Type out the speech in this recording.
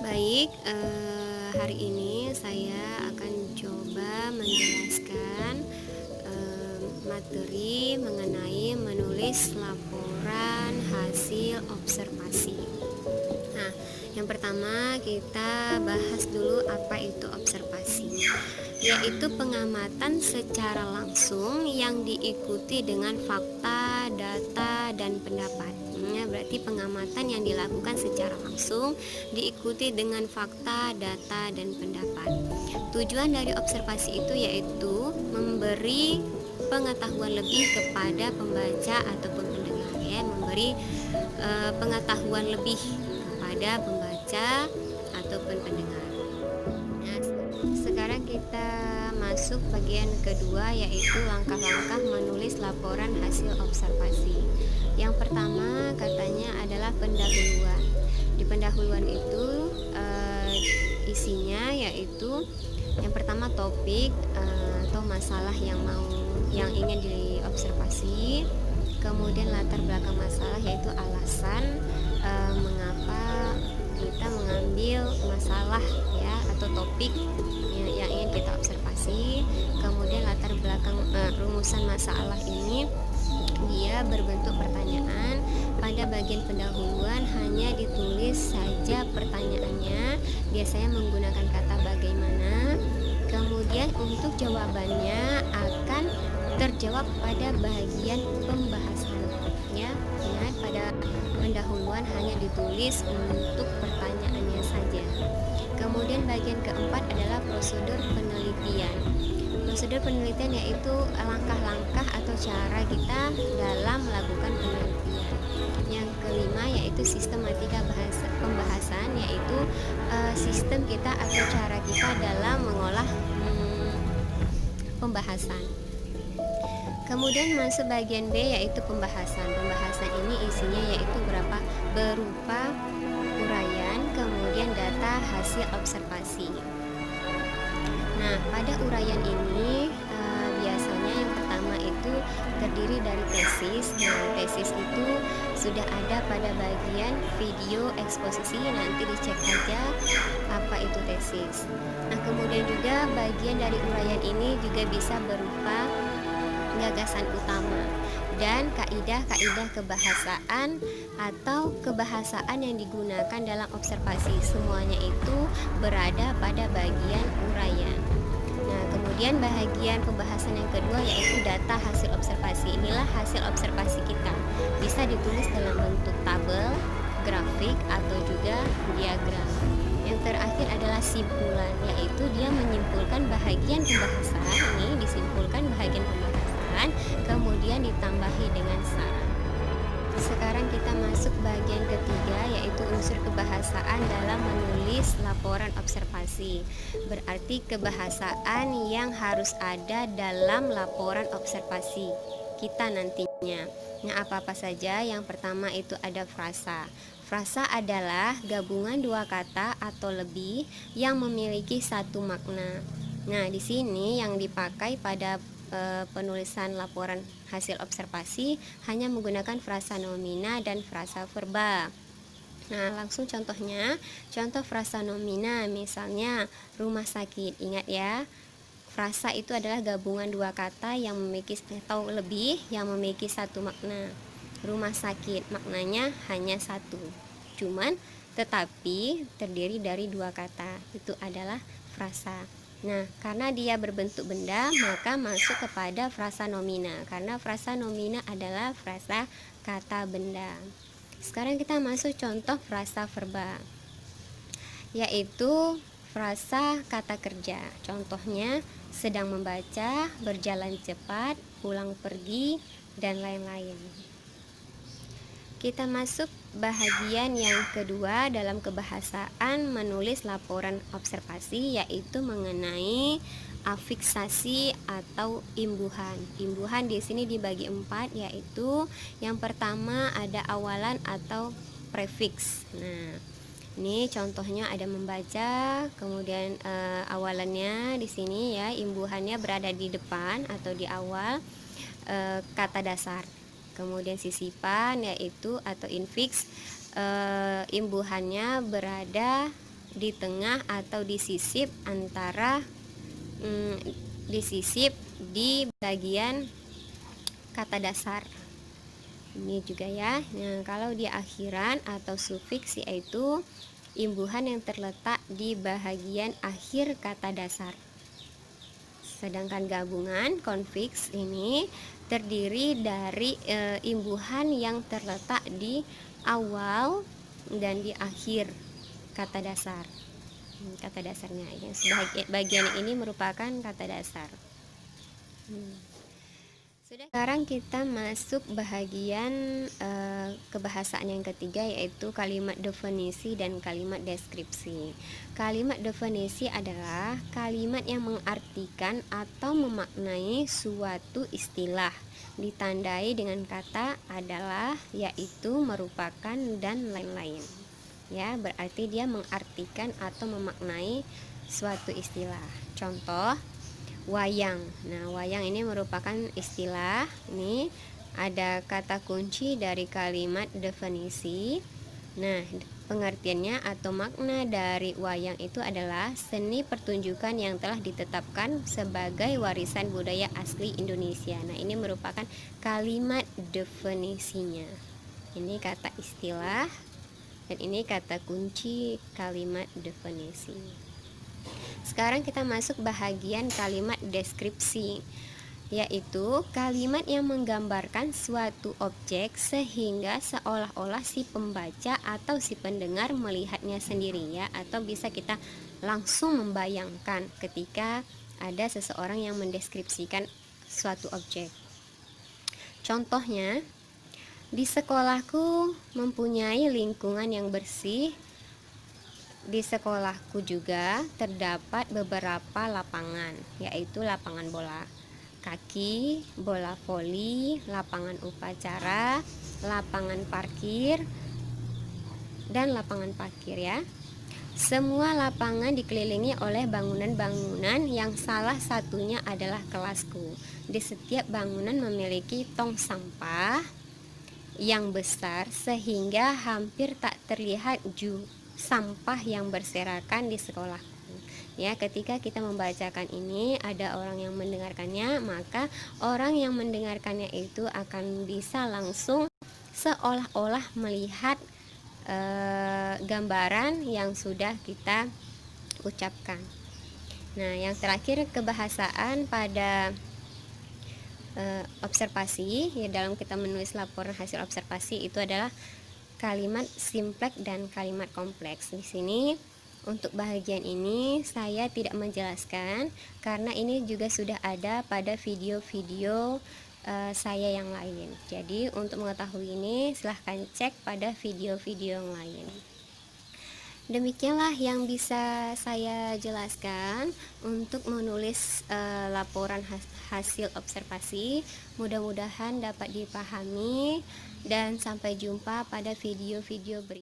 Baik, hari ini saya akan coba menjelaskan materi mengenai menulis laporan hasil observasi. Nah, yang pertama kita bahas dulu apa itu observasi, yaitu pengamatan secara langsung yang diikuti dengan fakta, data, dan pendapat. Ya, berarti pengamatan yang dilakukan secara langsung diikuti dengan fakta, data, dan pendapat. Tujuan dari observasi itu yaitu memberi pengetahuan lebih kepada pembaca ataupun pendengar, ya, memberi pengetahuan lebih kepada pembaca ataupun pendengar. Nah, sekarang kita masuk bagian kedua, yaitu langkah-langkah menulis laporan hasil observasi. Yang pertama katanya adalah pendahuluan. Di pendahuluan itu isinya yaitu yang pertama topik atau masalah yang ingin diobservasi, kemudian latar belakang masalah yaitu alasan mengapa kita mengambil masalah, ya, atau topik yang ingin kita observasi. Kemudian latar belakang rumusan masalah ini dia berbentuk pertanyaan. Pada bagian pendahuluan hanya ditulis saja pertanyaannya, biasanya menggunakan kata bagaimana. Kemudian untuk jawabannya akan terjawab pada bagian pembahasan, ya. Ingat, pada pendahuluan hanya ditulis untuk pertanyaannya saja. Kemudian bagian keempat adalah prosedur penelitian. Prosedur penelitian yaitu langkah-langkah atau cara kita dalam melakukan penelitian. Yang kelima yaitu sistematika pembahasan, yaitu sistem kita atau cara kita dalam mengolah pembahasan. Kemudian masuk bagian B yaitu pembahasan. Pembahasan ini isinya yaitu berupa uraian, kemudian data hasil observasi. Nah, pada uraian ini biasanya yang pertama itu terdiri dari tesis. Nah, tesis itu sudah ada pada bagian video eksposisi, nanti dicek aja apa itu tesis. Nah, kemudian juga bagian dari uraian ini juga bisa berupa gagasan utama dan kaidah-kaidah kebahasaan atau kebahasaan yang digunakan dalam observasi. Semuanya itu berada pada bagian uraian. Nah, kemudian bagian pembahasan yang kedua yaitu data hasil observasi. Inilah hasil observasi kita. Bisa ditulis dalam bentuk tabel, grafik, atau juga diagram. Yang terakhir adalah simpulan, yaitu dia menyimpulkan bahagian pembahasan. Ini disimpulkan bahagian pembahasan, kemudian ditambahi dengan saran. Sekarang kita masuk bagian ketiga, yaitu unsur kebahasaan dalam menulis laporan observasi. Berarti kebahasaan yang harus ada dalam laporan observasi kita nantinya. Nah, apa-apa saja? Yang pertama itu ada frasa. Frasa adalah gabungan dua kata atau lebih yang memiliki satu makna. Nah, di sini yang dipakai pada penulisan laporan hasil observasi hanya menggunakan frasa nomina dan frasa verba. Nah, langsung contohnya. Contoh frasa nomina misalnya rumah sakit. Ingat ya, frasa itu adalah gabungan dua kata yang memiliki atau lebih yang memiliki satu makna. Rumah sakit maknanya hanya satu, tetapi terdiri dari dua kata. Itu adalah frasa. Nah, karena dia berbentuk benda, maka masuk kepada frasa nomina, karena frasa nomina adalah frasa kata benda. Sekarang kita masuk contoh frasa verba, yaitu frasa kata kerja. Contohnya sedang membaca, berjalan cepat, pulang pergi, dan lain-lain. Kita masuk bahagian yang kedua dalam kebahasaan menulis laporan observasi, yaitu mengenai afiksasi atau imbuhan. Imbuhan di sini dibagi 4, yaitu yang pertama ada awalan atau prefiks. Nah, ini contohnya ada membaca, kemudian awalannya di sini, ya, imbuhannya berada di depan atau di awal kata dasar. Kemudian sisipan yaitu atau infiks imbuhannya berada di tengah atau disisip antara disisip di bagian kata dasar ini juga ya. Nah, kalau di akhiran atau sufiks yaitu imbuhan yang terletak di bagian akhir kata dasar. Sedangkan gabungan konfiks ini terdiri dari imbuhan yang terletak di awal dan di akhir kata dasar. Kata dasarnya yang bagian ini merupakan kata dasar. Sekarang kita masuk bahagian kebahasaan yang ketiga, yaitu kalimat definisi dan kalimat deskripsi. Kalimat definisi adalah kalimat yang mengartikan atau memaknai suatu istilah, ditandai dengan kata adalah, yaitu, merupakan, dan lain-lain. Ya, berarti dia mengartikan atau memaknai suatu istilah. Contoh, wayang. Nah, wayang ini merupakan istilah. Ini ada kata kunci dari kalimat definisi. Nah, pengertiannya atau makna dari wayang itu adalah seni pertunjukan yang telah ditetapkan sebagai warisan budaya asli Indonesia. Nah, ini merupakan kalimat definisinya. Ini kata istilah dan ini kata kunci kalimat definisi. Sekarang kita masuk bahagian kalimat deskripsi, yaitu kalimat yang menggambarkan suatu objek sehingga seolah-olah si pembaca atau si pendengar melihatnya sendiri, ya, atau bisa kita langsung membayangkan ketika ada seseorang yang mendeskripsikan suatu objek. Contohnya, di sekolahku mempunyai lingkungan yang bersih. Di sekolahku juga terdapat beberapa lapangan, yaitu lapangan bola kaki, bola voli, lapangan upacara, lapangan parkir, dan lapangan parkir, ya. Semua lapangan dikelilingi oleh bangunan-bangunan yang salah satunya adalah kelasku. Di setiap bangunan memiliki tong sampah yang besar sehingga hampir tak terlihat sampah yang berserakan di sekolahku. Ya, ketika kita membacakan ini ada orang yang mendengarkannya, maka orang yang mendengarkannya itu akan bisa langsung seolah-olah melihat gambaran yang sudah kita ucapkan. Nah, yang terakhir kebahasaan pada observasi, ya, dalam kita menulis laporan hasil observasi itu adalah kalimat simpleks dan kalimat kompleks. Di sini untuk bahagian ini saya tidak menjelaskan karena ini juga sudah ada pada video-video saya yang lain. Jadi untuk mengetahui ini silahkan cek pada video-video yang lain. Demikianlah yang bisa saya jelaskan untuk menulis laporan hasil observasi. Mudah-mudahan dapat dipahami dan sampai jumpa pada video-video berikutnya.